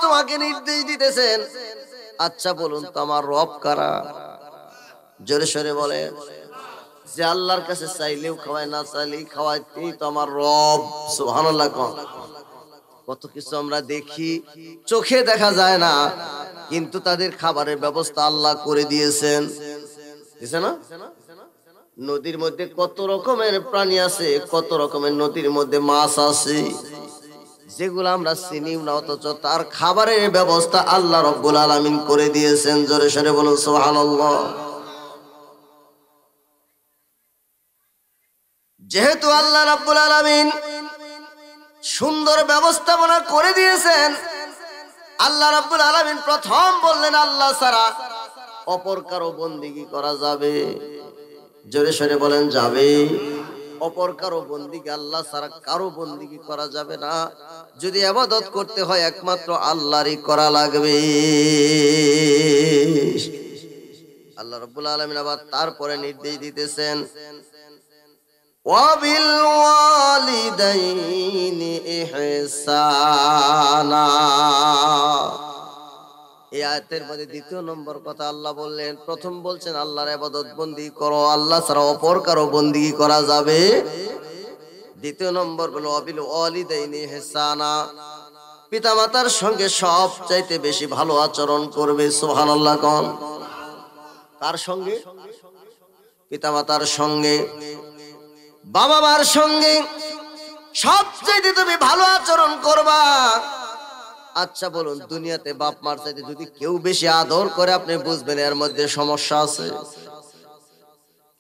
তোমাকে নির্দেশ দিতেছেন। আচ্ছা বলুন তো আমার রব কারা? জোরে সরে বলে। যে আল্লাহর কাছে চাইলেও খাওয়ায়, না চাইলেই খাওয়ায়, তিনি তো আমার রব। সুবহানাল্লাহ। কত কিছু আমরা দেখি, চোখে দেখা যায় না, কিন্তু তাদের খাবারের ব্যবস্থা আল্লাহ করে দিয়েছেন, দিছে না? নদীর মধ্যে কত রকমের প্রাণী আছে, কত রকমের নদীর মধ্যে মাছ আছে, যেগুলো আমরা চিনিও না, অথচ তার খাবারের ব্যবস্থা আল্লাহ রাব্বুল আলামিন করে দিয়েছেন। জোরে সরে বলুন সুবহানাল্লাহ। যেহেতু আল্লাহ রাব্বুল আলামিন সুন্দর ব্যবস্থাপনা করে দিয়েছেন, আল্লাহ রাব্বুল আলামিন প্রথম বললেন আল্লাহ ছাড়া অপর কারো বন্দেগী করা যাবে। জোরে সরে বলেন যাবে। অপর কারো বন্দেগী, আল্লাহ ছাড়া কারো বন্দেগী করা যাবে না। যদি ইবাদত করতে হয় একমাত্র আল্লাহরই করা লাগবে। আল্লাহ রাব্বুল আলামিন আবার তারপরে নির্দেশ দিতেছেন, ওয়াবিল ওয়ালিদাইনি ইহসানা। এই আয়াতের মধ্যে দ্বিতীয় নম্বর কথা আল্লাহ বললেন। প্রথম বলছেন আল্লাহর ইবাদত বন্দেগী করো, আল্লাহ ছাড়া অপর কারো বন্দেগী করা যাবে। দ্বিতীয় নম্বর হলো ওয়াবিল ওয়ালিদাইনি ইহসানা, পিতামাতার সঙ্গে সবচাইতে বেশি ভালো আচরণ করবে। সুবহানাল্লাহ। কোন কার সঙ্গে? পিতামাতার সঙ্গে, বাবা মার সঙ্গে সবচাইতে তুমি ভালো আচরণ করবা। আচ্ছা বলুন, দুনিয়াতে বাপ মার চাইতে যদি কেউ বেশি আদর করে, আপনি বুঝবেন এর মধ্যে সমস্যা আছে।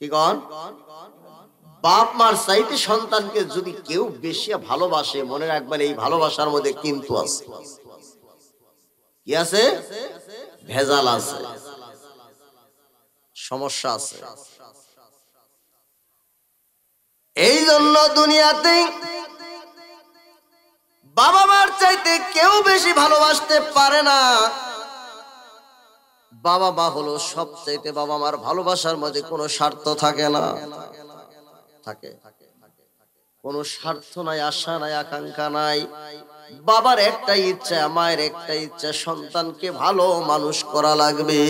কি কন? বাপ মার চাইতে সন্তানকে যদি কেউ বেশি ভালোবাসে, মনে রাখবেন এই ভালোবাসার মধ্যে কিন্তু আছে। কি আছে? ভেজাল আছে, সমস্যা আছে। এই জন্য দুনিয়াতে বাবা মার চাইতে কেউ বেশি ভালোবাসতে পারে না। বাবা মা হলো সবচাইতে, বাবা মার ভালোবাসার মধ্যে কোনো স্বার্থ থাকে না, থাকে কোনো স্বার্থ নাই, আশা নাই, আকাঙ্ক্ষা নাই। বাবার একটাই ইচ্ছা, মায়ের একটাই ইচ্ছা, সন্তানকে ভালো মানুষ করা লাগবে।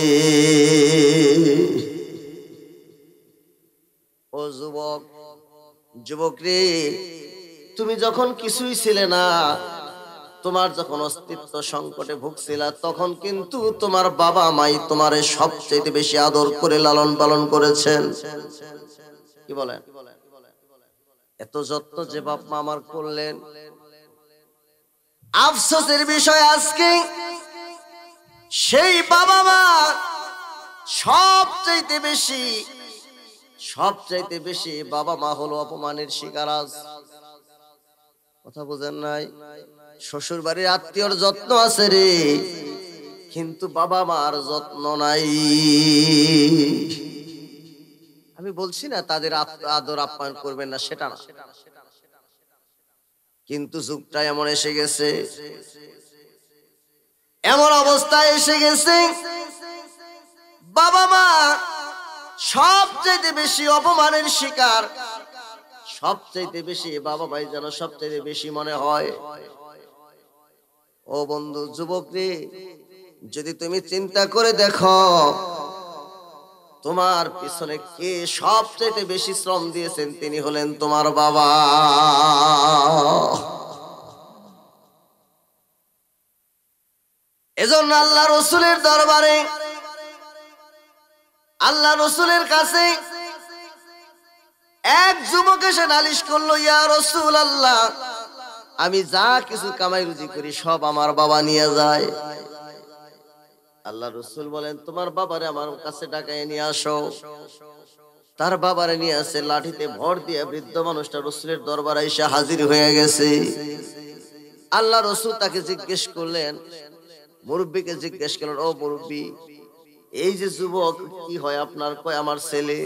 ও যুবক, যুবক রে, তুমি যখন কিছুই ছিলে না, তোমার যখন অস্তিত্ব সংকটে ভুগছিলা, তখন কিন্তু তোমার বাবা মাই তোমারে সবচেয়ে বেশি আদর করে লালন পালন করেছেন। কি বলেন? এত যত্ন যে বাপ মা আমার করলেন, আফসোসের বিষয় আজকে সেই বাবা মা সবচাইতে বেশি বাবা মা হলো অপমানের শিকার। আজ কথা বুঝেন নাই? শ্বশুর বাড়ির আত্মীয়র যত্ন আছে রে, কিন্তু বাবা মার যত্ন নাই। আমি বলছি না তাদের আদর আপ্যায়ন করবেন না, সেটা না, কিন্তু যুগটা এমন এসে গেছে, এমন অবস্থায় এসে গেছে, বাবা মা সবচেয়ে বেশি অপমানের শিকার। সবচেয়ে বেশি বাবা ভাই যেন সবচেয়ে বেশি মনে হয়। ও বন্ধু, যুবক রে, যদি তুমি চিন্তা করে দেখো, তোমার পিছনে কে সবচেয়ে বেশি শ্রম দিয়েছেন? তিনি হলেন তোমার বাবা। এজন্য আল্লাহ রসুলের দরবারে, আল্লাহ রসুলের কাছে এক যুবক এসে নালিশ করলো, ইয়া রাসূলুল্লাহ, আমি যা কিছু কামাই রুজি করি সব আমার বাবা নিয়ে যায়। আল্লাহ রসুল বলেন, তোমার বাবারে আমার কাছে ডাকায় নিয়ে আসো। তার বাবারে নিয়ে আসে, লাঠিতে ভর দিয়ে বৃদ্ধ মানুষটা রসুলের দরবারে এসে হাজির হয়ে গেছে। আল্লাহ রসুল তাকে জিজ্ঞেস করলেন, মুরব্বীকে জিজ্ঞেস করলেন, ও মুরব্বী, এই যে যুবক কি হয় আপনার? কয়, আমার ছেলে।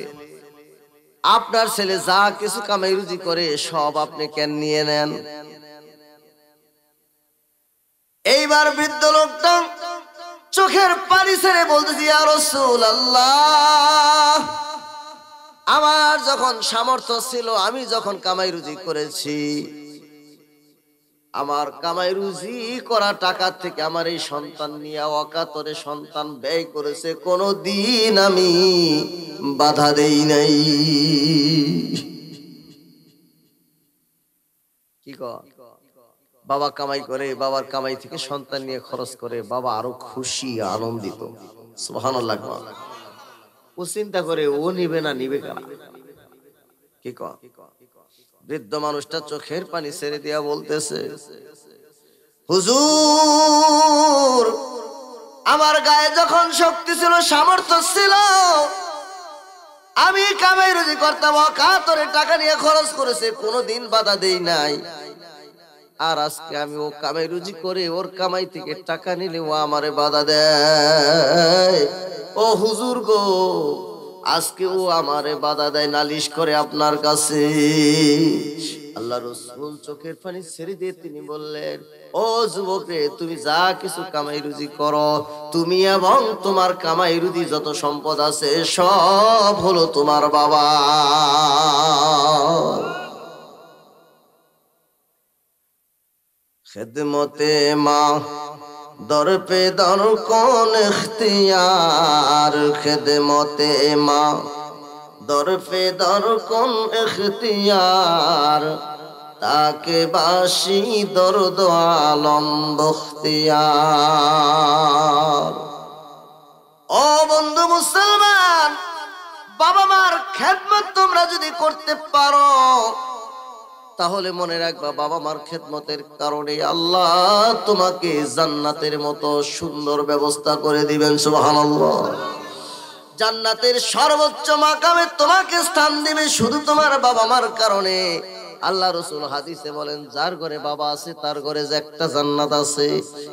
আপনার ছেলে যা কিছু কামাই রুজি করে সব আপনি কেন নিয়ে নেন? এইবার বৃদ্ধ লোকটা চোখের পানি ছেড়ে বলতেছে, ইয়া রাসূলুল্লাহ, আমার যখন সামর্থ্য ছিল, আমি যখন কামাই রুজি করেছি, আমার কামাই রুজি করা টাকা থেকে আমার এই সন্তান নিয়ে অকাতরে সন্তান ব্যয় করেছে, কোনদিন আমি বাধা দেই নাই। কি কয়? বাবা কামাই করে, বাবার কামাই থেকে সন্তান নিয়ে খরচ করে, বাবা আরো খুশি আনন্দিত। সুবহানাল্লাহ। ও চিন্তা করে ও নিবে না নিবে কারা। কি কয়? বৃদ্ধ মানুষটা চোখের পানি ছেড়ে দিয়া বলতেছে, হুজুর, আমার গায়ে যখন শক্তি ছিল, সামর্থ্য ছিল, আমি কামাই রুজি করতাম, অকাতরে টাকা নিয়ে খরচ করেছে, কোনোদিন বাধা দেই নাই। আর আজকে আমি ও কামাই রুজি করে ওর কামাই থেকে টাকা নিলে ও আমারে বাধা দেয়। ও হুজুর গো, আজকে ও আমারে বাধা দেয়, নালিশ করে আপনার কাছে। আল্লাহ রাসূল চোখের পানি ছেড়ে দিয়ে তিনি বললেন, ও যুবক রে, তুমি যা কিছু কামাই রুজি করো, তুমি এবং তোমার কামাই রুজি যত সম্পদ আছে সব হলো তোমার বাবা। খেদমতে মা দর পে দর কোন ইখতিয়ার, খেদমতে মা দর পে দর কোন ইখতিয়ার, তাকে বাসি দর্দ আলম বখতিয়ার। ও বন্ধু মুসলমান, বাবা মার খেদমত তোমরা যদি করতে পারো, তাহলে মনে রাখবা বাবা মার খেদমতের কারণে আল্লাহ তোমাকে জান্নাতের মতো সুন্দর ব্যবস্থা করে দিবেন। সুবহানাল্লাহ। জান্নাতের সর্বোচ্চ মাকামে তোমাকে স্থান দিবে শুধু তোমার বাবা মার কারণে। আল্লাহ রাসূল হাদিসে বলেন, যার ঘরে বাবা আছে তার ঘরে যে একটা জান্নাত আছে,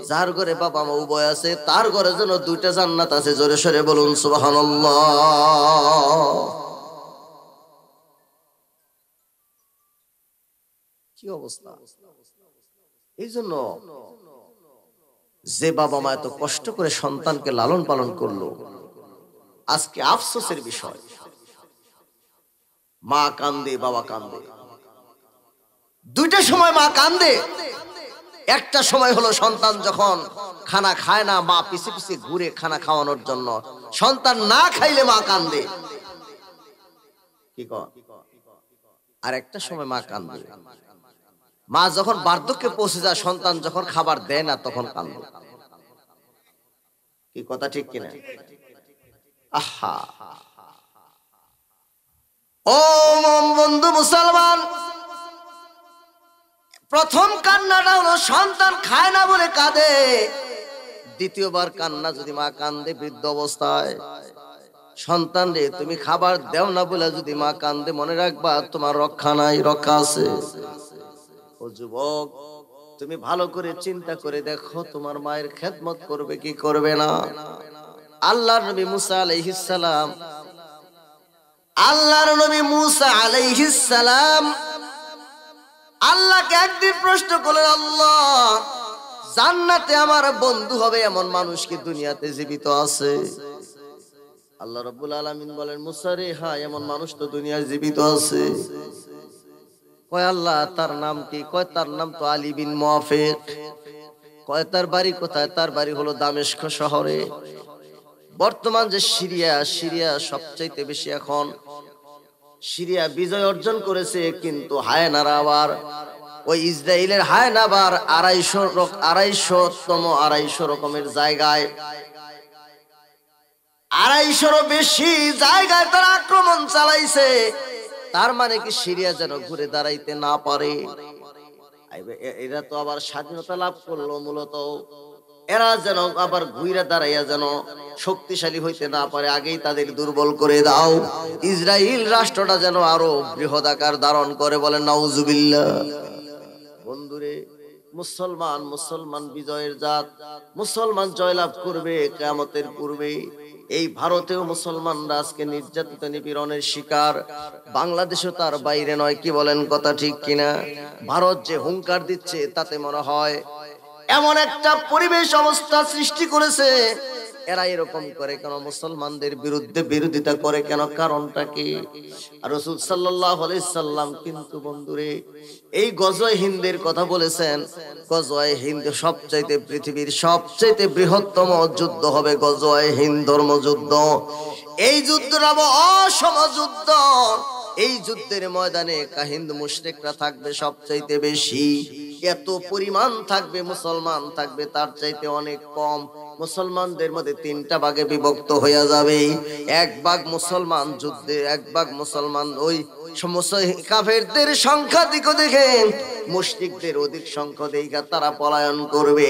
যার ঘরে বাবা মা উভয় আছে তার ঘরে যেন দুইটা জান্নাত আছে। জোরে সরে বলুন সুবহানাল্লাহ। কি অবস্থা! এই জন্য যে বাবা মা এত কষ্ট করে সন্তানকে লালন পালন করলো, আজকে আফসোসের বিষয়, মা কান্দে বাবা কান্দে, দুইটা সময় মা কান্দে। একটা সময় হলো সন্তান যখন খানা খায় না, মা পিছে পিছে ঘুরে খানা খাওয়ানোর জন্য, সন্তান না খাইলে মা কান্দে। কি কয়? আর একটা সময় মা কান্দে, মা যখন বার্ধক্যে পৌঁছে যায়, সন্তান যখন খাবার দেয় না তখন কান্দে। কি কথা ঠিক কিনা? আহা, ও বন্ধু মুসলমান, প্রথম কান্নাটা হলো সন্তান খায় না বলে কাঁদে। দ্বিতীয়বার কান্না যদি মা কান্দে বৃদ্ধ অবস্থায়, সন্তান রে তুমি খাবার দেও না বলে যদি মা কান্দে, মনে রাখবা তোমার রক্ষা নাই, রক্ষা আছে। ও যুবক, তুমি ভালো করে চিন্তা করে দেখো তোমার মায়ের খেদমত করবে কি করবে না। আল্লাহর নবী মুসা আলাইহিস সালাম, আল্লাহর নবী মুসা আলাইহিস সালাম আল্লাহকে একদিন প্রশ্ন করলেন, আল্লাহ, জান্নাতে আমার বন্ধু হবে এমন মানুষ কি দুনিয়াতে জীবিত আছে? আল্লাহ রাব্বুল আলামিন বলেন, মুসা রে, হ্যাঁ, এমন মানুষ তো দুনিয়ায় জীবিত আছে। কয় আল্লাহ, তার নাম কি? কয় তার নাম তো আলী বিন মুআফিক। কয় তার বাড়ি কোথায়? তার বাড়ি হলো দামেস্ক শহরে। বর্তমান যে সিরিয়া সবচাইতে বেশি এখন সিরিয়া বিজয় অর্জন করেছে, কিন্তু হায়নারা আবার ওই ইসরায়েলের হায়না আবার 250 রকমের জায়গায়, 250 বেশি জায়গায় তারা আক্রমণ চালাইছে। তার মানে কি সিরিয়া যেন ঘুরে দাঁড়াইতে না পারে। এরা তো আবার স্বাধীনতা লাভ করলো, মূলত এরা যেন আবার ঘুরে দাঁড়াইয়া যেন শক্তিশালী হইতে না পারে, আগেই তাদের দুর্বল করে দাও। ইসরায়েল রাষ্ট্রটা যেন আরো বৃহদাকার ধারণ করে, বলেন নাউজুবিল্লাহ। বন্ধুরে, মুসলমান বিজয়ের জাত, মুসলমান জয়লাভ করবে কিয়ামতের পূর্বে। এই ভারতেও মুসলমানরা আজকে নির্যাতিত নিপীড়নের শিকার, বাংলাদেশও তার বাইরে নয়। কি বলেন, কথা ঠিক কিনা? ভারত যে হুঙ্কার দিচ্ছে তাতে মনে হয় এমন একটা পরিবেশ অবস্থা সৃষ্টি করেছে, এরা এরকম করে কেন, মুসলমানদের বিরুদ্ধে বিরোধিতা করে কেন, কারণটা কি? রাসূল সাল্লাল্লাহু আলাইহি সাল্লাম কিন্তু বন্ধুরে এই গজওয়ে হিন্দের কথা বলেছেন। গজওয়ে হিন্দ সবচাইতে পৃথিবীর সবচাইতে বৃহত্তম যুদ্ধ হবে গজওয়ে হিন্দ ধর্মযুদ্ধ। এই যুদ্ধটা হবে অসম যুদ্ধ। এই যুদ্ধের ময়দানে হিন্দু মুশরিকরা থাকবে সবচাইতে বেশি, এত পরিমাণ থাকবে, মুসলমান থাকবে তার চাইতে অনেক কম। মুসলমানদের মধ্যে তিনটা ভাগে বিভক্ত হয়ে যাবে। এক ভাগ মুসলমান যুদ্ধে, এক ভাগ মুসলমান ওই সমস্ত কাফেরদের সংখ্যা দিকে দেখেন, মুশরিকদের অধিক সংখ্যা দেখা তারা পলায়ন করবে।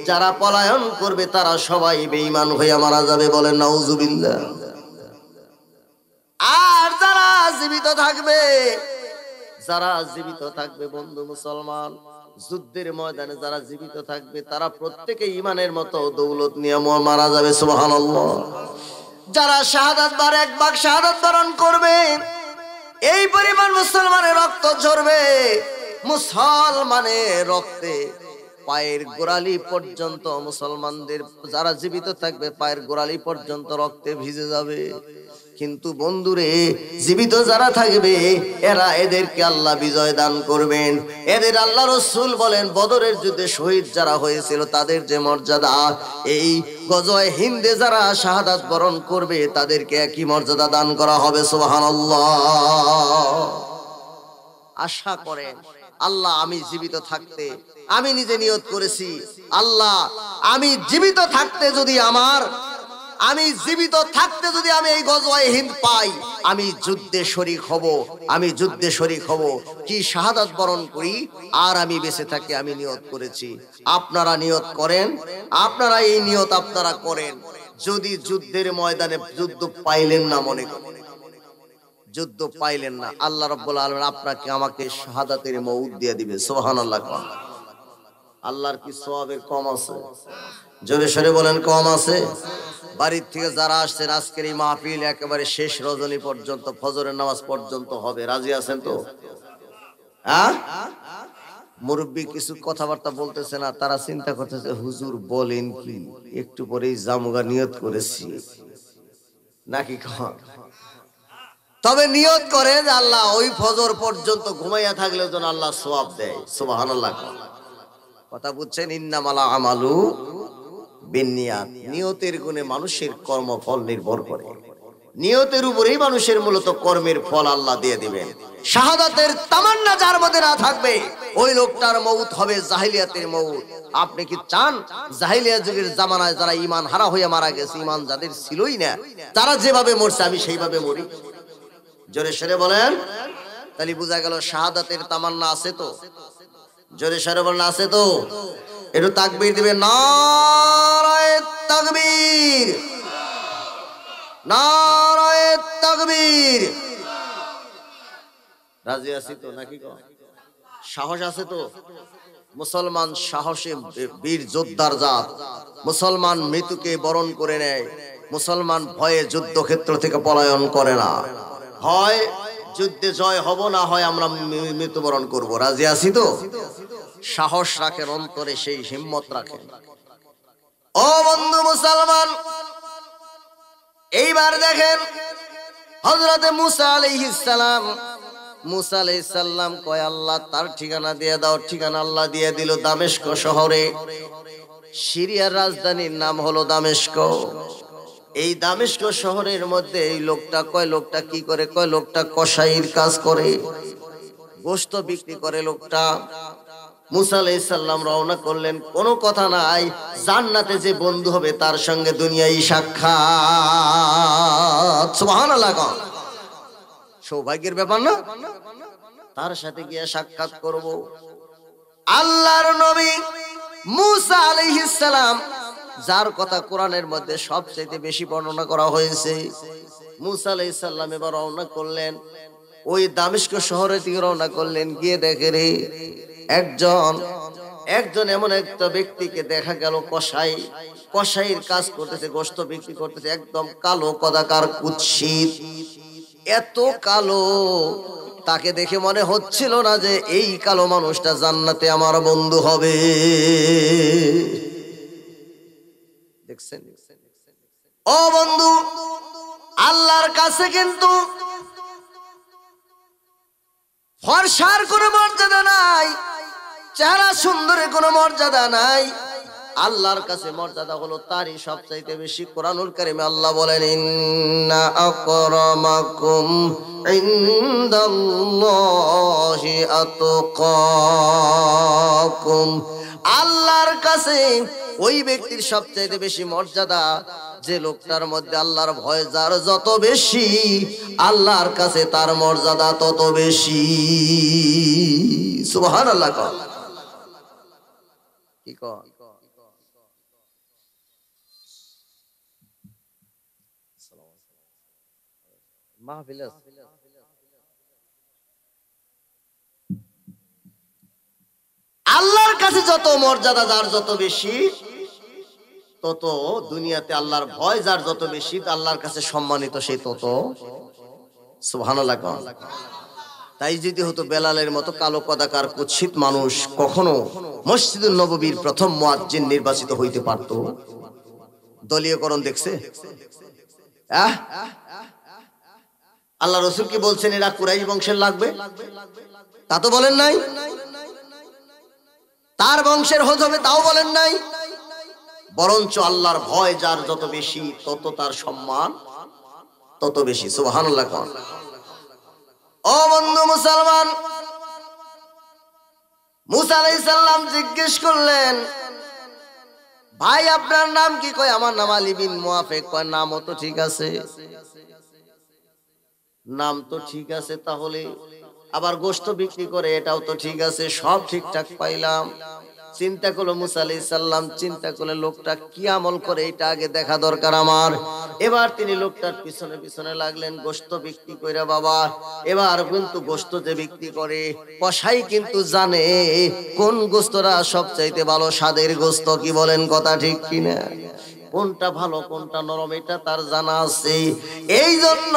যারা পলায়ন করবে তারা সবাই বেঈমান হয়ে মারা যাবে, বলেন নাউজুবিল্লাহ। আর যারা জীবিত থাকবে, যারা জীবিত থাকবে বন্ধু মুসলমান যুদ্ধের ময়দানে যারা জীবিত থাকবে তারা প্রত্যেকে ইমানের মতো দৌলত নিয়ে মারা যাবে, সুবহানাল্লাহ। যারা শাহাদাত বার এক ভাগ শাহাদাত বরণ করবে, এই পরিমাণ মুসলমানের রক্ত ঝরবে, মুসলমানের রক্তে পায়ের গোড়ালি পর্যন্ত, মুসলমানদের যারা জীবিত থাকবে পায়ের গোড়ালি পর্যন্ত রক্তে ভিজে যাবে। কিন্তু বন্ধুরে জীবিত যারা থাকবে এরা এদেরকে আল্লাহ বিজয় দান করবেন। এদের আল্লাহ রাসূল বলেন বদরের যুদ্ধে শহীদ যারা হয়েছিল তাদের যে মর্যাদা, এই গজওয়ে হিন্দে যারা শাহাদাত বরণ করবে তাদেরকে একই মর্যাদা দান করা হবে, সুবহানাল্লাহ। আশা করেন আল্লাহ আমি জীবিত থাকতে, আমি নিজে নিয়ত করেছি আল্লাহ আমি জীবিত থাকতে যদি আমি জীবিত থাকতে যদি আমি এই গজওয়ে হিন্দ পাই, আমি যুদ্ধে শরীক হব, আমি যুদ্ধে শরীক হব, কি শাহাদাত বরণ করি আর আমি বেঁচে থাকি, আমি নিয়ত করেছি। আপনারা নিয়ত করেন, আপনারা এই নিয়ত আপনারা করেন। যদি যুদ্ধের ময়দানে যুদ্ধ পাইলেন না, মনে করেন যুদ্ধ পাইলেন না, আল্লাহ রাব্বুল আলামিন আপনাকে আমাকে শাহাদাতের মউত দিয়ে দিবে, সুবহানাল্লাহ। আল্লাহর কি সওয়াবের কম আছে? জোরে সরে বলেন কম আছে? বাড়ির থেকে যারা আসছেন আজকের এই মাহফিল একেবারে শেষ রজনী পর্যন্ত, ফজরের নামাজ পর্যন্ত হবে, রাজি আছেন তো? হ্যাঁ, মুরব্বী কিছু কথাবার্তা বলতেছে না, তারা চিন্তা করতেছে হুজুর বলেন কি, একটু পরেই জামুগা নিয়ত করেছি নাকি। তবে নিয়ত করেন আল্লাহ ওই ফজর পর্যন্ত ঘুমাইয়া থাকলেও যেন আল্লাহ সওয়াব দেয়, সুবহানাল্লাহ। কথা বুঝছেন? ইন্নামাল আমালু বিন্নিয়াত। নিয়তের গুণে মানুষের কর্মফল নির্ভর করে, নিয়তের উপরেই মানুষের মূলত কর্মের ফল আল্লাহ দিয়ে দিবেন। শাহাদাতের তামান্না যার মধ্যে না থাকবে ওই লোকটার মউত হবে জাহিলিয়াতের মউত। আপনি কি চান জাহিলিয়া যুগের জামানায় যারা ঈমান হারা হয়ে মারা গেছে, ঈমান যাদের ছিলই না, তারা যেভাবে মরছে আমি সেইভাবে মরি? জোরে সরে বলেন। তাহলে বোঝা গেল শাহাদাতের তামান্না আছে তো? জোরে সরে বলেন আছে তো? একটু তাকবীর দিবেন, নারায়ে তাকবীর, নারায়ে তাকবীর। রাজি আছি তো নাকি? সাহস আছে তো? মুসলমান সাহসে বীর যোদ্ধার জাত। মুসলমান মৃত্যুকে বরণ করে নেয়, মুসলমান ভয়ে যুদ্ধক্ষেত্র থেকে পলায়ন করে না। হয় যুদ্ধে জয় হব, না হয় আমরা মৃত্যুবরণ করব। রাজি আছি তো? সাহস রাখেন অন্তরে, সেই হিম্মত রাখেন। ও বন্ধু মুসলমান, এইবার দেখেন হযরতে মুসা আলাইহিস সালাম, মুসা আলাইহিস সালাম কয় আল্লাহ তার ঠিকানা দিয়ে দাও। ঠিকানা আল্লাহ দিয়ে দিল দামেস্ক শহরে। সিরিয়ার রাজধানীর নাম হলো দামেস্ক। এই দামেস্ক শহরের মধ্যে এই লোকটা লোকটা কি করে? লোকটা কসাইর কাজ করে, গোশত বিক্রি করে লোকটা। মুসা আলাইহিস সালাম রওনা করলেন, কোনো কথা নাই, জান্নাতে যে বন্ধু হবে তার সঙ্গে দুনিয়ায় সাক্ষাৎ। সুবহানাল্লাহ। সৌভাগ্যের ব্যাপার না? তার সাথে গিয়ে সাক্ষাৎ করব। আল্লাহর নবী মুসা আলাইহিস সালাম, যার কথা কোরআনের মধ্যে সবচেয়ে বেশি বর্ণনা করা হয়েছে, মুসা আলাইহিস সালাম এবার রওনা করলেন, ওই দামেস্ক শহরে থেকে রওনা করলেন। গিয়ে দেখে রে একজন এমন একটা ব্যক্তিকে দেখা গেল, কসাইয়ের কাজ করতেছে, গোশত বিক্রি করতেছে, একদম কালো কদাকার কুৎসিত, এত কালো তাকে দেখে মনে হচ্ছিল না যে এই কালো মানুষটা জান্নাতে আমার বন্ধু হবে। দেখছেন ও বন্ধু, আল্লাহর কাছে কিন্তু ফর্সার কোনো মর্যাদা নাই, চেহারা সুন্দরের কোনো মর্যাদা নাই। আল্লাহর কাছে মর্যাদা হলো তারই সবচাইতে বেশি। কোরআনুল কারীমে আল্লাহ বলেন, ইন্না আকরামাকুম ইনদাল্লাহি আতকাকুম। আল্লাহর কাছে ওই ব্যক্তির সবচাইতে বেশি মর্যাদা যে লোকটার মধ্যে আল্লাহর ভয় যার যত বেশি, আল্লাহর কাছে তার মর্যাদা তত বেশি। সুবহানাল্লাহ। কি কয় মাহফিল আল্লাহর কাছে যত মর্যাদা যার যত বেশি, তত দুনিয়াতে আল্লাহর ভয় যার যত বেশি, আল্লাহর কাছে সম্মানিত সে তত। সুবহানাল্লাহ। তাই যদি হতো বেলালের মতো কালো কদাকার কুৎসিত মানুষ কখনো মসজিদুন নববীর প্রথম মুয়াজ্জিন নির্বাচিত হইতে পারত? দলীয়করণ দেখছে? আল্লাহ রাসূল কি বলছেন এরা কুরাইশ বংশের লাগবে? তা তো বলেন নাই। তার বংশের হবে তাও বলেন নাই। বরঞ্চ আল্লাহর ভয় যার যত বেশি, তত তার সম্মান তত বেশি। সুবহানাল্লাহ। ও বন্ধু মুসলমান, মুসা আলাইহিস সালাম জিজ্ঞেস করলেন, ভাই আপনার নাম কি? কয় আমার নাম আলী বিন মুয়াফিক। কয় নামও তো ঠিক আছে, নাম তো ঠিক আছে, তাহলে আবার গোশত বিক্রি করে এটাও তো ঠিক আছে, সব ঠিকঠাক পাইলাম। চিন্তা করলো মুসা আলাইহিস সালাম, চিন্তা করলে লোকটা কি আমল করে এটা আগে দেখা দরকার আমার। এবার তিনি লোকটার পিছনে পিছনে লাগলেন, গোশত বিক্রি করে। বাবা, এবার কিন্তু গোশত যে বিক্রি করে কসাই কিন্তু জানে কোন গোশতটা সবচাইতে ভালো স্বাদের গোশত। কি বলেন, কথা ঠিক কিনা? কোনটা ভালো কোনটা নরম এটা তার জানা আছে। এই জন্য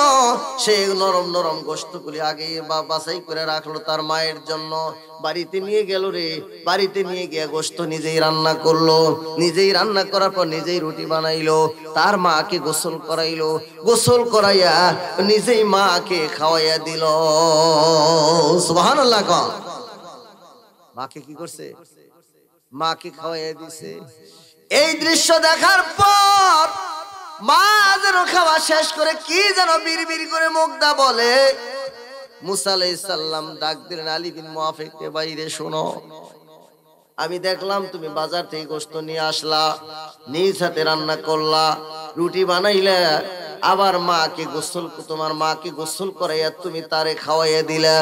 সে নরম নরম গোশতগুলি আগে বাছাই করে রাখলো তার মায়ের জন্য। বাড়িতে নিয়ে গেল রে, বাড়িতে নিয়ে গিয়ে গোশত নিজেই রান্না করলো। নিজেই রান্না করার পর নিজেই রুটি বানাইলো, তার মাকে গোসল করাইলো, গোসল করাইয়া নিজেই মাকে খাওয়াইয়া দিল। সুবহানাল্লাহ। মাকে কি করছে? মাকে খাওয়াইয়া দিছে। এই দৃশ্য দেখার পর মা যেন খাওয়া শেষ করে কি যেন বিড়বিড় করে মুগ্ধা বলে। মুসা আলাইহিস সালাম ডাক দিলেন আলী বিন মুয়াফিককে, বাইরে শোনো, আমি দেখলাম তুমি বাজার থেকে গোশত নিয়ে আসলা, নিজ হাতে রান্না করলা, রুটি বানাইলা, আবার মাকে গোসল, তোমার মাকে গোসল করাইয়া তুমি তারে খাওয়াইয়া দিলা।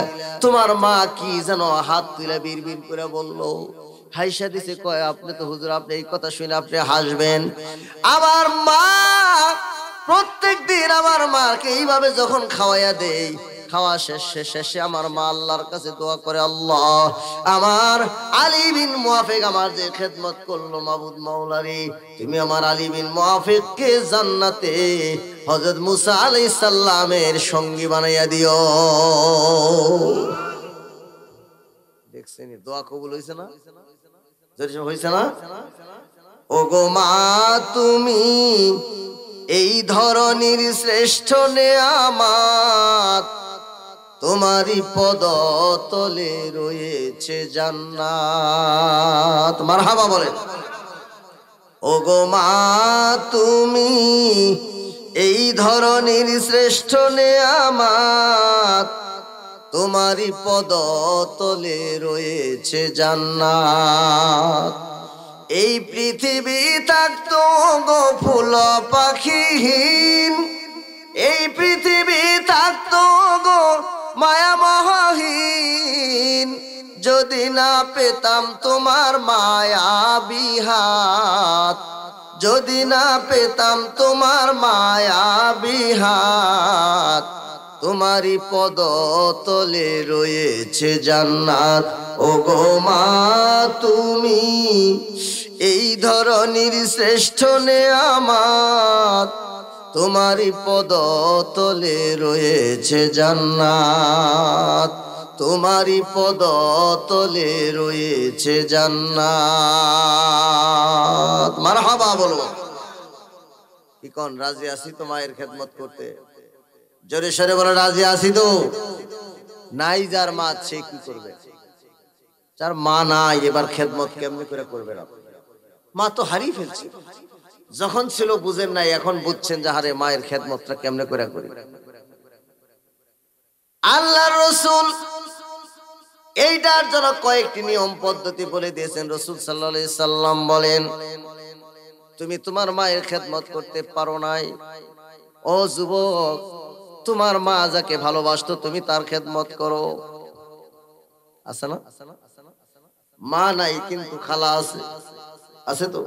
তোমার মা কি যেন হাত তুলে বিড়বিড় করে বললো, হাইসা দিছে। কয় আপনি তো হুজুর, আপনি এই কথা শুনে আপনি হাসবেন। আমার মা প্রত্যেক দিন আমার মাকে এইভাবে যখন খাওয়াইয়া দেই, খাওয়া শেষে আমার মা আল্লাহর কাছে দোয়া করে, আল্লাহ আমার আলী বিন মুয়াফিক আমার যে খেদমত করলো, মাবুদ মাওলারি তুমি আমার আলী বিন মুয়াফিককে জান্নাতে হযরত মুসা আলাইহিস সালামের সঙ্গী বানাইয়া দিও। দেখছেন দোয়া কবুল হইছে না? হইছে না? ও গো মা, তুমি এই ধরনের শ্রেষ্ঠ নেয়ামত, তোমারই পদতলে রয়েছে জান্নাত। মারহাবা বলেন। ও গো মা, তুমি এই ধরনের শ্রেষ্ঠ নেয়ামত, তোমারই পদতলে রয়েছে জান্নাত। এই পৃথিবী থাকতো গো ফুল পাখিহীন, এই পৃথিবী থাকতো গো মায়া মহাহীন, যদি না পেতাম তোমার মায়াবী হাত, যদি না পেতাম তোমার মায়াবী হাত, তোমারই পদতলে রয়েছে জান্নাত। ও গো মা, তুমি এই ধরনের শ্রেষ্ঠ নেয়ামত, তোমারই পদতলে রয়েছে জান্নাত, তোমারই পদতলে রয়েছে জান্নাত। মারহাবা বলো। কি কোন রাজি আছি তো মায়ের খেদমত করতে? জোরে সরে বলে রাজি আছি তো। নাই যার মা সে কি করবে? যার মা নাই এবার খেদমত কেমনে করে করবে? মা তো হারিয়ে ফেলছে। যখন ছিল বুঝেন নাই, এখন বুঝছেন যে হারে মায়ের খেদমতটা কেমনে করে করি। আল্লাহর রাসূল এইটার জন্য কয়েকটি নিয়ম পদ্ধতি বলে দিয়েছেন। রাসূল সাল্লাল্লাহু আলাইহি সাল্লাম বলেন, তুমি তোমার মায়ের খেদমত করতে পারো নাই, ও যুবক, তোমার মা যাকে ভালোবাসতো তুমি তার খেদমত করো। আছে না? মা নাই কিন্তু খালা আছে, আছে তো?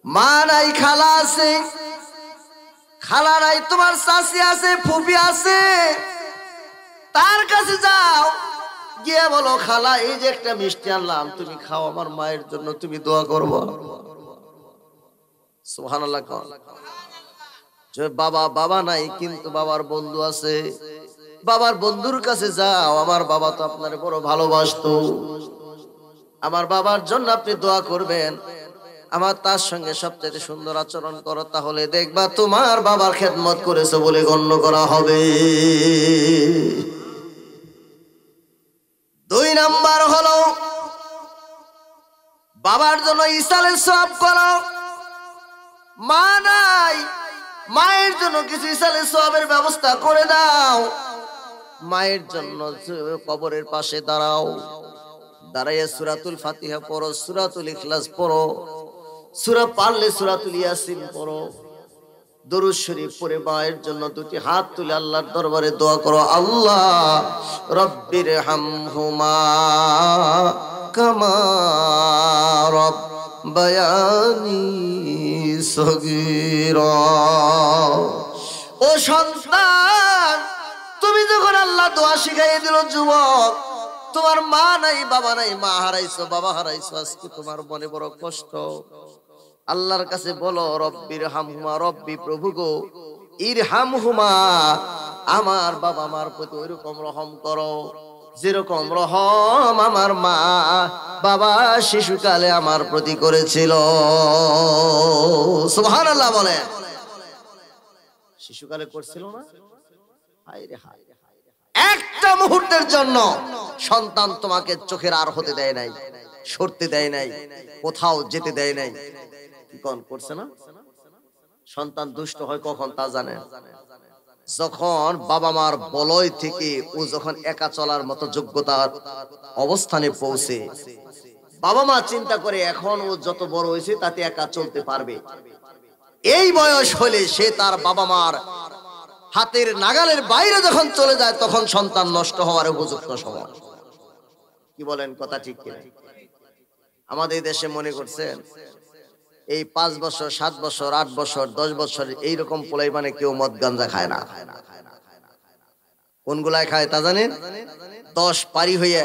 মা নাই খালা আছে, খালা নাই তোমার চাচি আছে, ফুফি আছে, তার কাছে যাও, গিয়ে বলো খালা এই যে একটা মিষ্টি আনলাম তুমি খাও আমার মায়ের জন্য, তুমি দোয়া করবো। সুবহানাল্লাহ। বাবা বাবা নাই কিন্তু বাবার বন্ধু আছে, বাবার বন্ধুর কাছে যাও, আমার বাবা তো আপনার বড় ভালোবাসতো, আমার বাবার জন্য আপনি দোয়া করবেন, আমার তার সঙ্গে সবচেয়ে সুন্দর আচরণ করো, তাহলে দেখবা তোমার বাবার খেদমত করেছো বলে গণ্য করা হবে। 2 নাম্বার হলো বাবার জন্য ইসালের সওয়াব করো। মা নাই, মায়ের জন্য কিছু ইসালের সওয়াবের ব্যবস্থা করে দাও। মায়ের জন্য কবরের পাশে দাঁড়াও, দাঁড়াইয়া সূরাতুল ফাতিহা পড়ো, সূরাতুল ইখলাস পড়ো, সূরা পারলে সূরাতুল ইয়াসিন পড়ো, দরুদ শরীফ পড়ে মায়ের জন্য 2টি হাত তুলে আল্লাহর দরবারে দোয়া করো, আল্লাহ রব্বির হামহুমা কামা রব্বায়ানি সগীরা। ও সন্তান, তুমি যখন আল্লাহ দোয়া শিখাইয়ে দিল যুবক, তোমার মা নাই বাবা নাই, মা হারাইছো বাবা হারাইছো, আজকে তোমার মনে বড় কষ্ট, আল্লাহর কাছে বলো রব্বির হামহুমা, রব্বি প্রভু গো ইরহামহুমা, আমার বাবা মার প্রতি ওইরকম রহম করো যেরকম রহম আমার মা বাবা শিশুকালে আমার প্রতি করেছিল। সুবহানাল্লাহ বলে। শিশুকালে করছিল না? হায় রে হায়, একটা মুহূর্তের জন্য সন্তান তোমাকে চোখের আর হতে দেয় নাই, সরতে দেয় নাই, কোথাও যেতে দেয় নাই, কি কোন করছে না? সন্তান দুষ্ট হয় কখন তা জানেন? যখন বাবা মার বলয় থেকে ও যখন একা চলার মতো যোগ্যতার অবস্থানে পৌঁছে, বাবা মা চিন্তা করে এখন ও যত বড় হয়েছে তাতে একা চলতে পারবে, এই বয়স হলে সে তার বাবা মার হাতের নাগালের বাইরে যখন চলে যায় তখন সন্তান নষ্ট হওয়ার উপযুক্ত সময়। কি বলেন, কথা ঠিক কিনা? আমাদের দেশে মনে করছেন এই 5 বছর 7 বছর 8 বছর 10 বছর এইরকম পোলাই মানে কেউ মদ গাঞ্জা খায় না। কোনগুলায় খায় তা জানেন? 10 পারি হয়ে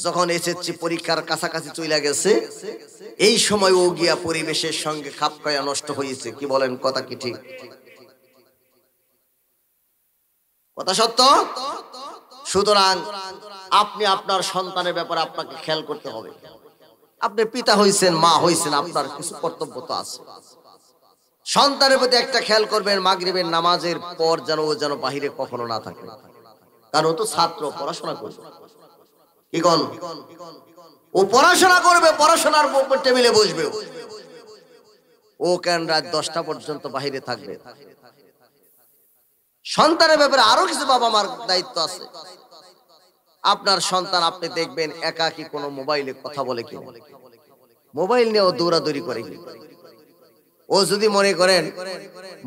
যখন এসএসসি পরীক্ষার কাছাকাছি চলে গেছে, এই সময় ও গিয়া পরিবেশের সঙ্গে খাপ খায়া নষ্ট হয়েছে। কি বলেন, কথা কি ঠিক? কথা সত্য। সুতরাং আপনি আপনার সন্তানের ব্যাপারে আপনাকে খেয়াল করতে হবে। আপনি পিতা হইছেন, মা হইছেন, আপনার কিছু কর্তব্য তো আছে। সন্তানের প্রতি একটা খেয়াল করবেন, মাগরিবের নামাজের পর যেন ও যেন বাহিরে কখনো না থাকে, কারণ ও তো ছাত্র, পড়াশোনা করবে। কি কোন? ও পড়াশোনা করবে, পড়াশোনার টেবিলে বসবে, ও কেন রাত 10টা পর্যন্ত বাহিরে থাকবে? সন্তানের ব্যাপারে আরো কিছু বাবা মার দায়িত্ব আছে। আপনার সন্তান আপনি দেখবেন একাকী কোনো মোবাইলে কথা বলে কি, মোবাইল নিয়ে ও দৌড়াদৌড়ি করে কি। ও যদি মনে করেন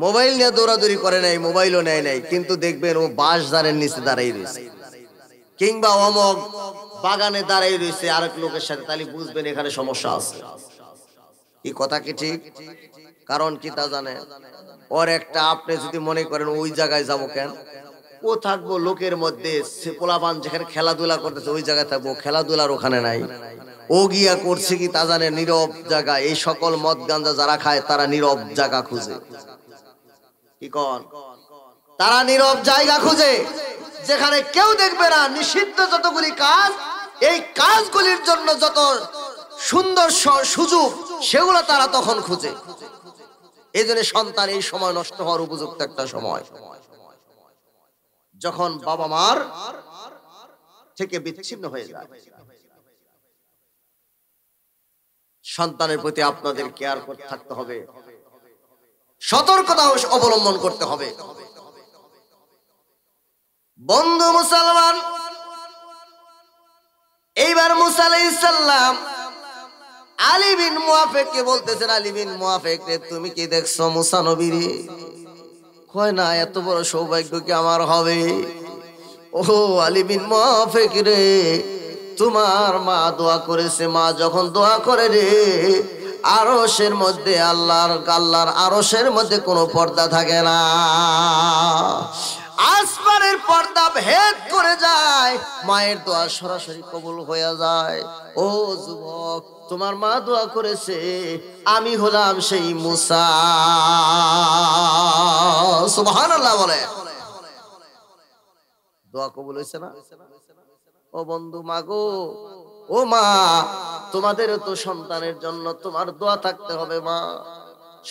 মোবাইল নিয়ে দৌড়াদৌড়ি করে নাই, মোবাইলও নেয় নাই, কিন্তু দেখবেন ও বাঁশঝাড়ের নিচে দাঁড়াই রয়েছে কিংবা অমক বাগানে দাঁড়াই রয়েছে আরেক লোকের সাথে, তাহলে বুঝবেন এখানে সমস্যা আছে। কি কথা কি ঠিক? কারণ কি তা জানে? ওর একটা, আপনি যদি মনে করেন ওই জায়গায় যাবো কেন, ও থাকবো লোকের মধ্যে, পোলাপান যেখানে খেলাধুলা করতেছে ওই জায়গায় থাকবো, খেলাধুলার ওখানে নাই। ও গিয়া করছে কি তা জানে? নীরব জায়গা। এই সকল মদ গাঞ্জা যারা খায় তারা নীরব জায়গা খুঁজে। কি কন? তারা নীরব জায়গা খুঁজে যেখানে কেউ দেখবে না। নিষিদ্ধ যতগুলি কাজ, এই কাজগুলির জন্য যত সুন্দর সুযোগ সেগুলো তারা তখন খুঁজে। এই জন্য সন্তান এই সময় নষ্ট হওয়ার উপযুক্ত একটা সময়, যখন বাবা মার থেকে বিচ্ছিন্ন হয়ে যায়। সন্তানের প্রতি আপনাদের কেয়ার করতে থাকতে হবে, সতর্কতা অবলম্বন করতে হবে। বন্ধু মুসলমান, এইবার মুসা আলাইহিস সালাম আলী বিন মুয়াফিককে বলতেছেন, আলী বিন মুয়াফিক রে, তুমি কি দেখছো মুসা নবী রে? কয় না, এত বড় সৌভাগ্য কি আমার হবে? ও আলী বিন মুয়াফিক রে, তোমার মা দোয়া করেছে, মা যখন দোয়া করে রে, আরশের মধ্যে আল্লাহর আরশের মধ্যে কোনো পর্দা থাকে না, আসমানের পর্দা ভেদ করে যায়, মায়ের দোয়া সরাসরি কবুল হয়ে যায়। ও যুবক, তোমার মা দোয়া করেছে, আমি হলাম সেই মুসা। সুবহানাল্লাহ বলে। দোয়া কবুল হয়েছে না? ও বন্ধু, মাগো, ও মা, তোমাদেরও তো সন্তানের জন্য তোমার দোয়া থাকতে হবে। মা,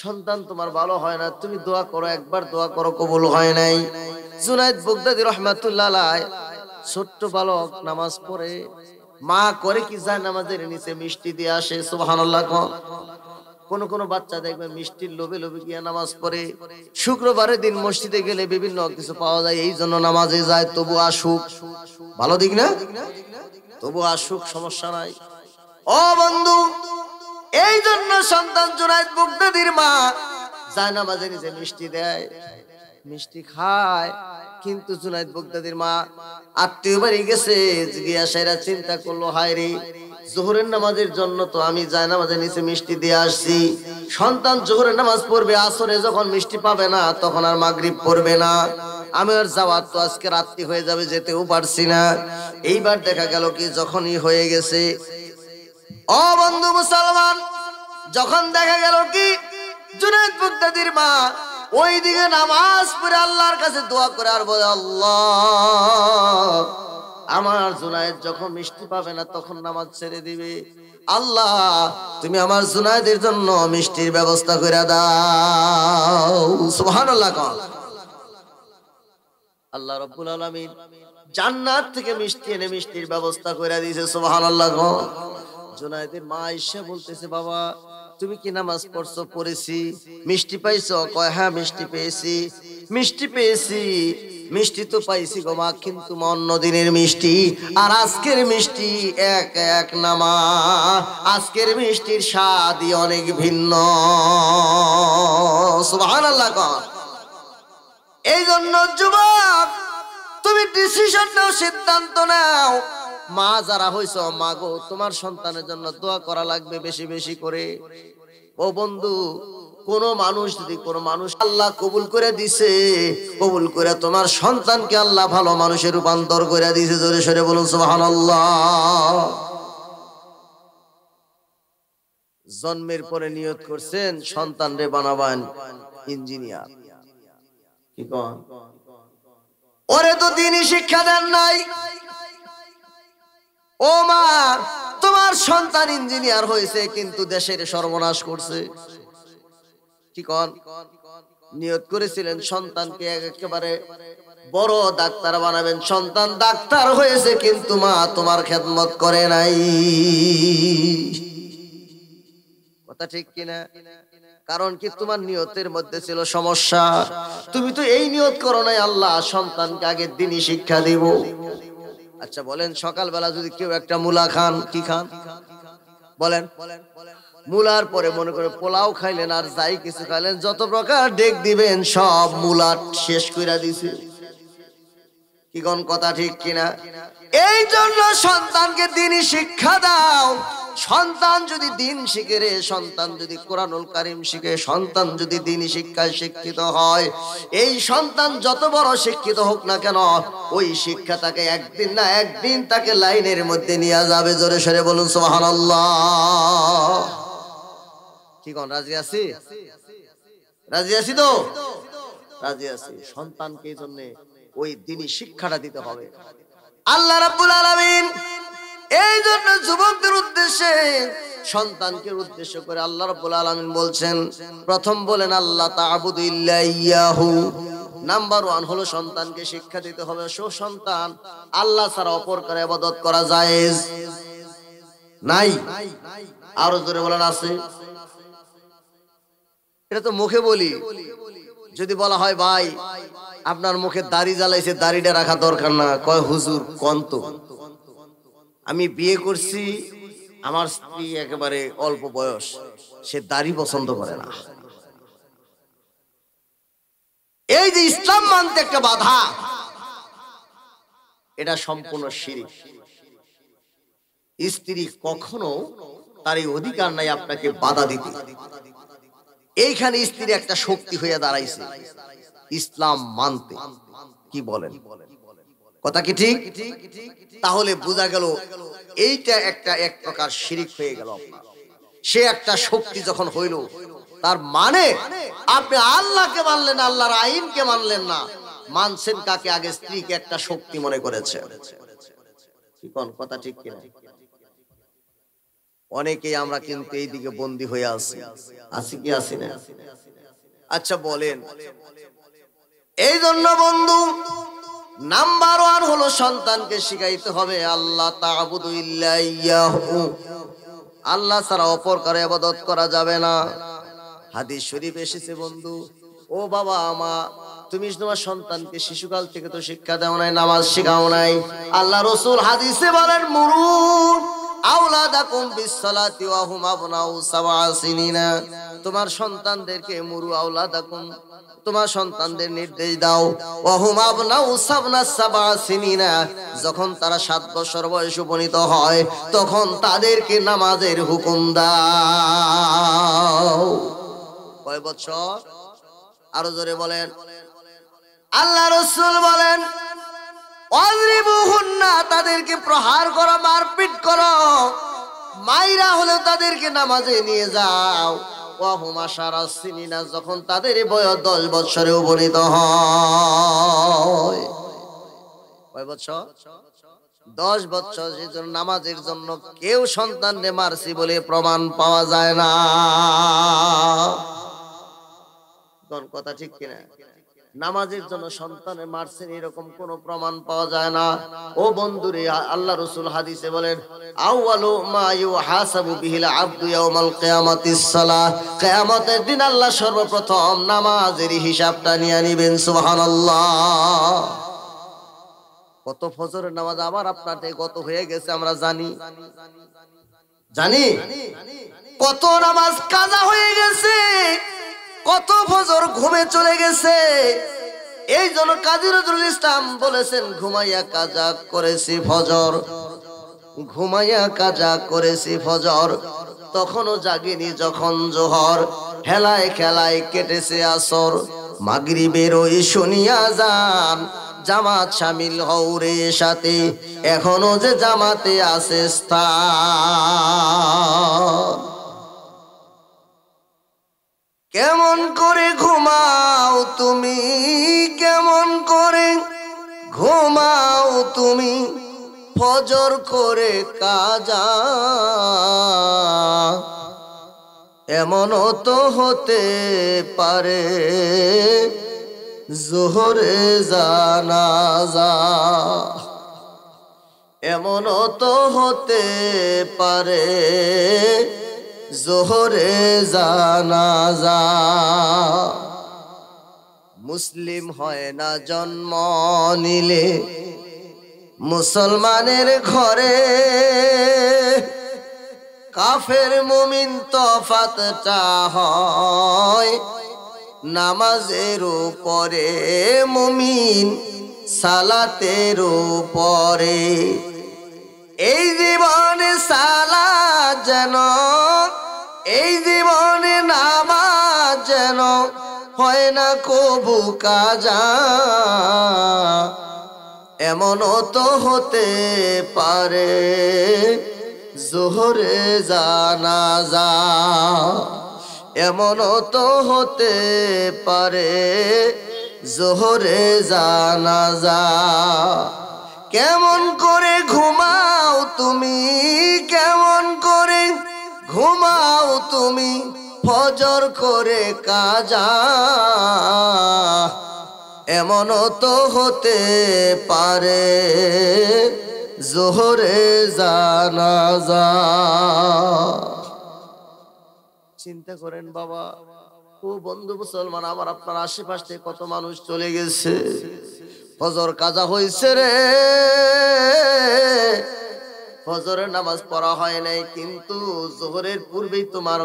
সন্তান তোমার ভালো হয় না, তুমি দোয়া করো, একবার দোয়া করো, কবুল হয় নাই। জুনায়েদ বাগদাদী রাহমাতুল্লাহ আলাইহি ছোট্ট বালক নামাজ পড়ে, মা করে কি যায় নামাজের নিচে মিষ্টি দিয়ে আসে। সুবহানাল্লাহ। কোন কোন বাচ্চা দেখবে মিষ্টির লোভে লোভে গিয়ে নামাজ পড়ে। শুক্রবারের দিন মসজিদে গেলে বিভিন্ন কিছু পাওয়া যায়, এই জন্য নামাজে যায়। তবু আসুক, ভালো দিক না? তবু আসুক, সমস্যা নাই। ও বন্ধু, এই জন্য সন্তান জুনায়েদ বাগদাদীর মা যায় নামাজে নিচে মিষ্টি দেয়, মিষ্টি খায়। কিন্তু জুনায়েদ বাগদাদীর মা আত্মীয় বাড়ি গেছে, গিয়া সেরা চিন্তা করলো, হায় রে, জোহরের নামাজের জন্য তো আমি যায় নামাজের নিচে মিষ্টি দিয়ে আসছি, সন্তান জোহরের নামাজ পড়বে, আসরে যখন মিষ্টি পাবে না তখন আর মাগরিব পড়বে না, আমি আর যাওয়ার তো আজকে রাত্রি হয়ে যাবে, যেতেও পারছি না। এইবার দেখা গেল কি, যখনই হয়ে গেছে, ও বন্ধু মুসলমান, যখন দেখা গেল কি জুনায়েদ বাগদাদীর মা ওই দিকে নামাজ পড়ে আল্লাহর কাছে দোয়া করে আর বলে, আল্লাহ, আমার জুনায়েদ যখন মিষ্টি পাবে না তখন নামাজ ছেড়ে দিবে, আল্লাহ তুমি আমার জুনায়েদের জন্য মিষ্টির ব্যবস্থা করে দাও। সুবহানাল্লাহ। আল্লাহ রাব্বুল আলামিন জান্নাত থেকে মিষ্টি এনে মিষ্টির ব্যবস্থা করে দিয়েছে। সুবহানাল্লাহ। জুনায়েদের মা আয়েশা বলতেছে, বাবা তুমি কি নামাজ পড়ছো? পড়েছি। মিষ্টি পাইছো? কয় হ্যাঁ মিষ্টি পেয়েছি। মিষ্টি পেয়েছি, মিষ্টি তো পাইছি গো মা, কিন্তু অন্য দিনের মিষ্টি আর আজকের মিষ্টি এক এক না মা, আজকের মিষ্টির স্বাদই অনেক ভিন্ন। সুবহানাল্লাহ। এই জন্য যুবক, তুমি ডিসিশন নাও, সিদ্ধান্ত নাও। মা যারা হইছ, মা গো, তোমার সন্তানের জন্য দোয়া করা লাগবে বেশি বেশি করে। ও বন্ধু, কোন মানুষ আল্লাহ কবুল করে দিছে, কবুল করে তোমার সন্তানকে আল্লাহ ভালো মানুষের রূপান্তর করে দিছে, জোরে সরে বলুন সুবহানাল্লাহ। জন্মের পরে নিয়ত করছেন সন্তান রে বানাবেন ইঞ্জিনিয়ার, কি কন? ওরে তো দ্বীনি শিক্ষা দেন নাই। ও মা, তোমার সন্তান ইঞ্জিনিয়ার হয়েছে কিন্তু দেশের সর্বনাশ করছে, কি কন? নিয়ত করেছিলেন সন্তানকে একেবারে বড় ডাক্তার বানাবেন, সন্তান ডাক্তার হয়েছে কিন্তু মা তোমার খেদমত করে নাই। কথা ঠিক কিনা? কারণ কি, তোমার নিয়তের মধ্যে ছিল সমস্যা। তুমি তো এই নিয়ত করো নাই, আল্লাহ সন্তানকে আগে দ্বীনি শিক্ষা দিব। আচ্ছা বলেন, সকালবেলা যদি কেউ একটা মূলা খান, কি খান বলেন? মূলার পরে মনে করে পোলাও খাইলেন আর যাই কিছু খাইলেন, যত প্রকার ডেক দিবেন সব মূলা শেষ কইরা দিছে, কি কোন কথা ঠিক কিনা? এই জন্য সন্তানকে দ্বীনি শিক্ষা দাও। সন্তান যদি দ্বীন শিখে রে, সন্তান যদি কোরআনুল কারীম শিখে, সন্তান যদি দ্বীনি শিক্ষায় শিক্ষিত হয়, এই সন্তান যত বড় শিক্ষিত হোক না কেন, ওই শিক্ষা তাকে একদিন না একদিন তাকে লাইনের মধ্যে নিয়ে যাবে। জোরে সরে বলুন সুবহানাল্লাহ। কি কোন? রাজি আছি? রাজি আছি তো? রাজি আছি। সন্তানকে এই জন্য ওই দ্বীনি শিক্ষাটা দিতে হবে। আল্লাহ রাব্বুল আলামিন এই জন্য যুবকদের উদ্দেশ্যে সন্তানকে উদ্দেশ্য করে আল্লাহ রাব্বুল আলামিন বলছেন, প্রথম বলেন আল্লাহ তা'বুদু ইল্লা ইয়াহু। নাম্বার 1 হলো সন্তানকে শিক্ষা দিতে হবে সুসন্তান আল্লাহ ছাড়া অপর কারো ইবাদত করা জায়েজ নাই। আরো জোরে বলেন আছে? এটা তো মুখে বলি। যদি বলা হয় ভাই আপনার মুখে দাড়ি জ্বালাইছে, দাড়িটা রাখা দরকার না, কয় হুজুর কন্ত আমি বিয়ে করছি, আমার স্ত্রী একেবারে অল্প বয়স, সে দাড়ি পছন্দ করে না। এই যে ইসলাম মানতে একটা বাধা, এটা সম্পূর্ণ শিরক। স্ত্রী কখনো তার এই অধিকার নাই আপনাকে বাধা দিতে। এইখানে স্ত্রী একটা শক্তি হয়ে দাঁড়াইছে ইসলাম মানতে। কি বলেন? কথা কি ঠিক? তাহলে বোঝা গেল এইটা একটা এক প্রকার শিরক হয়ে গেল আপনার। সে একটা শক্তি যখন হইল, তার মানে আপনি আল্লাহকে মানলেন, আল্লাহর আইনকে মানলেন না, মানছেন কাকে? আগে স্ত্রীকে একটা শক্তি মনে করেছে। কি কোন কথা ঠিক কিনা? অনেকেই আমরা কিন্তু এইদিকে বন্দী হয়ে আছি কি আছি না? আচ্ছা বলেন, এই জন্য বন্ধু নাম্বার 1 হলো সন্তানকে শিখাইতে হবে আল্লাহ তা'বুদু ইল্লা ইয়াহু, আল্লাহ ছাড়া অপর কারো ইবাদত করা যাবে না। হাদিস শরীফ এসেছে বন্ধু, ও বাবা মা তুমি তোমার সন্তানকে শিশুকাল থেকে তো শিক্ষা দাও নাই, নামাজ শেখাও নাই। আল্লাহ রাসূল হাদিসে বলেন, মুরু আওলাদাকুম বিসসালাতি ওয়া হুম আবনাউ সাবআ সিনিনা, তোমার সন্তানদেরকে মুরু আওলাদাকুম, তোমার সন্তানদের নির্দেশ দাও, ওয়া হুম আবনাউ সাবআ সিনিনা, যখন তারা 7 বছর বয়সে উপনীত হয় তখন তাদেরকে নামাজের হুকুম দাও। কয় বছর? আরো জোরে বলেন। আল্লাহ রাসূল বলেন, ওয়াজরিবুহুন্না, তাদেরকে প্রহার করো, মারপিট করো, মাইরা হলে তাদেরকে নামাজে নিয়ে যাও। ওয়া হুম আশারা সিনিনা, যখন তাদের বয়স 10 বছরে উপনীত হয়। কয় বছর? 10 বছর। এই জন্য নামাজের জন্য কেউ সন্তানকে মারছি বলে প্রমাণ পাওয়া যায় না। কোন কথা ঠিক কিনা? নামাজের জন্য সন্তানে মারছেন এরকম কোন প্রমাণ পাওয়া যায় না। ও বন্ধুরে, আল্লাহ রাসূল হাদিসে বলেন, আউয়ালু মা ইউহাসাবু বিহিল আবদু ইয়াউমাল কিয়ামাতিস সালাহ, কিয়ামতের দিন আল্লাহ সর্বপ্রথম নামাজের হিসাবটা নিয়ে নেবেন। সুবহানাল্লাহ। কত ফজরের নামাজ আবার আপনার থেকে কত হয়ে গেছে আমরা জানি কত নামাজ কাজা হয়ে গেছে, কত ফজর ঘুমে চলে গেছে। এই জন্য কাজী নজরুল ইসলাম বলেছেন, ঘুমাইয়া কাজা করেছি ফজর, ঘুমাইয়া কাজা করেছি ফজর, তখনও জাগিনি যখন জোহর, হেলায় খেলায় কেটেছে আসর, মাগরিবের ওই শুনিয়া যান, জামাত শামিল হওরে সাথে, এখনো যে জামাতে আছে স্থান। কেমন করে ঘুমাও তুমি, কেমন করে ঘুমাও তুমি, ফজর করে কাজা, এমনও তো হতে পারে জোহরে জানাজা, এমনও তো হতে পারে জোহরে জানাজা। মুসলিম হয় না জন্ম নিলে মুসলমানের ঘরে, কাফের মুমিন তফাতটা হয় নামাজের উপরে, মুমিন সালাতের উপরে। এই জীবনে সালাত যেন, এই জীবনে নামাজ যেন হয় না কবু কাজা, এমনও তো হতে পারে জোহরে জানাজা, এমনও তো হতে পারে জোহরে জানাজা। কেমন করে ঘুমাও তুমি, কেমন করে ঘুমাও তুমি ফজর করে কাজা, এমনও তো হতে পারে জোহরে জানাজা। চিন্তা করেন বাবা, ও বন্ধু মুসলমান আমার, আপনার আশেপাশ থেকে কত মানুষ চলে গেছে, ফজর কাজা হয়েছে রে, ফজরের নামাজ পড়া হয় নাই, কিন্তু জোহরের পূর্বেই তোমার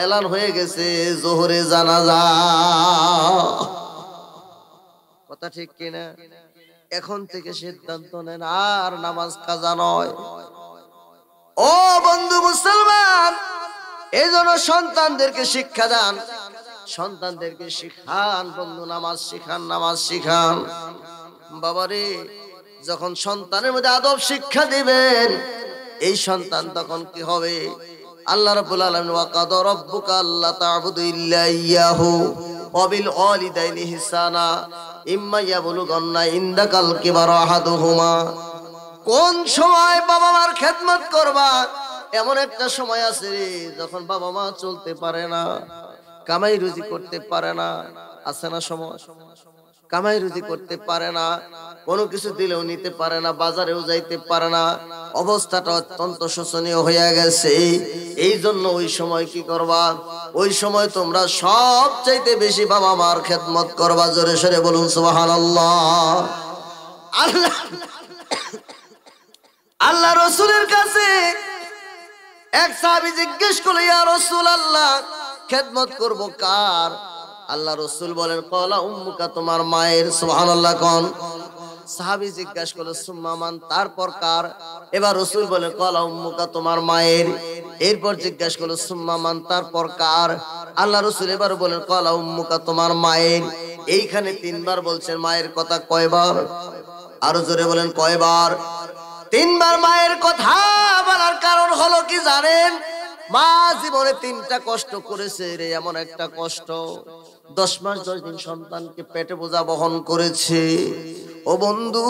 এলান হয়ে গেছে জোহরে জানাজা। কথা ঠিক কিনা? এখন থেকে সিদ্ধান্ত নেন আর নামাজ কাজা নয়। ও বন্ধু মুসলমান, এই জন্য সন্তানদেরকে শিক্ষা দান, সন্তানদেরকে শিখান বন্ধু, নামাজ শিখান, নামাজ শিখান। বাবারে, যখন সন্তানের মধ্যে আদব শিক্ষা দিবেন, এই সন্তান তখন কি হবে? আল্লাহ রাব্বুল আলামিন ওয়া কাদা রাব্বুকা আল্লা তা'বুদু ইল্লা ইয়াহু ওয়া বিল ওয়ালিদাইনি ইহসানা ইম্মা ইয়াবলুগান্না ইনদাকাল কিবারা আহাদুহুমা। কোন সময় বাবা মার খেদমত করবা? এমন একটা সময় আছে রে, যখন বাবা মা চলতে পারে না, কামাই রুজি করতে পারে না, আছে না সময়? কামাই রুজি করতে পারে না, কোনো কিছু দিলেও নিতে পারে না, বাজারেও যাইতে পারে না, অবস্থাটা অত্যন্ত শোচনীয় হয়ে গেছে। এই জন্য ওই সময় কি করবা? ওই সময় তোমরা সব চাইতে বেশি বাবা মার খেদমত করবা। জোরে সরে বলুন সুবহানাল্লাহ। আল্লাহ আল্লাহ রসুলের কাছে এক সাহাবী জিজ্ঞেস করলো, ইয়া রাসূলুল্লাহ, খেদমত করব কার? আল্লাহ রসুল বলেন, ক্বালা উম্মুকা, তোমার মায়ের। সুবহানাল্লাহ কোন? সাহাবী জিজ্ঞাসা করলো, সুম্মা মান, তারপর কার? এবার রসুল বলেন, ক্বালা উম্মুকা, তোমার মায়ের। এরপর জিজ্ঞাসা করলো, সুম্মা মান, তারপর কার? আল্লাহ রসুল এবার বলেন, ক্বালা উম্মুকা, তোমার মায়ের। এইখানে তিনবার বলছেন মায়ের কথা। কয়বার? আরো জোরে বলেন, কয়বার? তিনবার মায়ের কথা বলার কারণ হলো কি জানেন? মা জীবনে 3টা কষ্ট করেছে রে, এমন একটা কষ্ট, 10 মাস 10 দিন সন্তানকে পেটে বোঝা বহন করেছে। ও বন্ধু,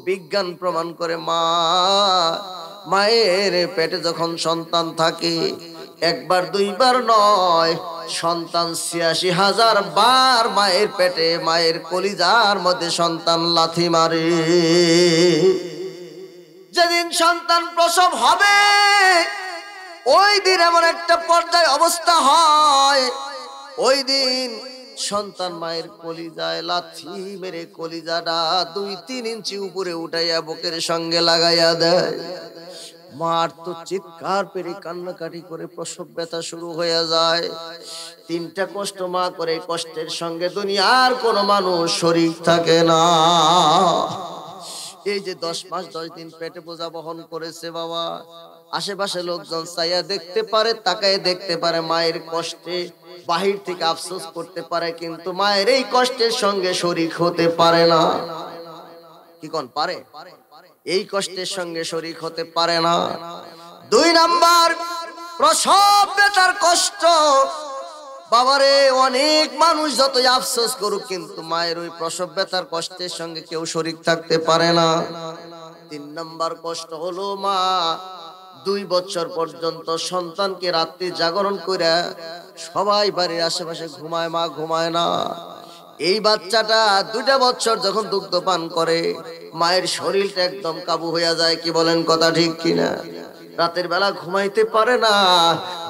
বিজ্ঞান প্রমাণ করে মায়ের পেটে যখন সন্তান থাকে, একবার দুইবার নয়, সন্তান ৮৬,০০০ বার মায়ের পেটে, মায়ের কলিজার মধ্যে সন্তান লাথি মারে। যেদিন সন্তান প্রসব হবে, ওই দিন এমন একটা পর্যায়ে অবস্থা হয়, ওই দিন সন্তান মায়ের কলিজায় লাথি মেরে কলিজাটা 2-3 ইঞ্চি উপরে উঠাইয়া বুকের সঙ্গে লাগাইয়া দেয়। মার তো চিৎকার পেরে কান্নাকাটি করে প্রসব ব্যথা শুরু হয়ে যায়। 3টা কষ্ট মা করে, কষ্টের সঙ্গে দুনিয়ার কোনো মানুষ শরীক থাকে না। এই যে 10 মাস 10 দিন পেটে বোঝা বহন করেছে বাবা, আশেপাশে লোকজন চাইয়া দেখতে পারে, তাকায় দেখতে পারে মায়ের কষ্টে, বাহির থেকে আফসোস করতে পারে, কিন্তু মায়ের এই কষ্টের সঙ্গে শরীক হতে পারে না। কি কোন পারে? এই কষ্টের সঙ্গে শরীক হতে পারে না। 2 নাম্বার, প্রসব ব্যথার কষ্ট। বাবারে, অনেক মানুষ যতই আফসোস করুক, কিন্তু মায়ের ওই প্রসব ব্যথার কষ্টের সঙ্গে কেউ শরীক থাকতে পারে না। 3 নাম্বার কষ্ট হলো, মা 2 বছর পর্যন্ত সন্তানকে রাত্রি জাগরণ করে, সবাই বাড়ির আশেপাশে ঘুমায়, মা ঘুমায় না। এই বাচ্চাটা 2টা বছর যখন দুগ্ধ পান করে, মায়ের শরীরটা একদম কাবু হয়ে যায়। কি বলেন, কথা ঠিক কিনা? রাতের বেলা ঘুমাইতে পারে না,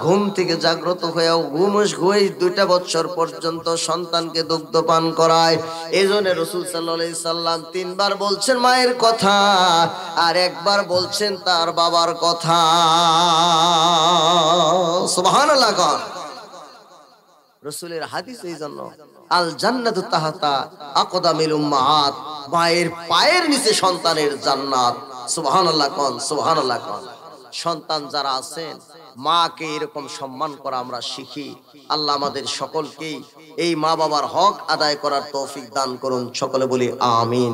ঘুম থেকে জাগ্রত হয়েও ঘুমস ঘুমাই 2টা বছর পর্যন্ত সন্তানকে দুগ্ধ পান করায়। এজন্য রাসূল সাল্লাল্লাহু আলাইহি সাল্লাম 3 বার বলছেন মায়ের কথা, আর 1 বার বলছেন তার বাবার কথা। সুবহানাল্লাহ। রাসূলের হাদিস এই জন্য, আল জান্নাতু তাহতা আকদামিল উম্মাহাত, মায়ের পায়ের নিচে সন্তানের জান্নাত। সুবহানাল্লাহ কোন? সুবহানাল্লাহ কোন? সন্তান যারা আছেন, মাকে এরকম সম্মান করা আমরা শিখি। আল্লাহ আমাদের সকলকেই এই মা বাবার হক আদায় করার তৌফিক দান করুন। সকলে বলি আমিন।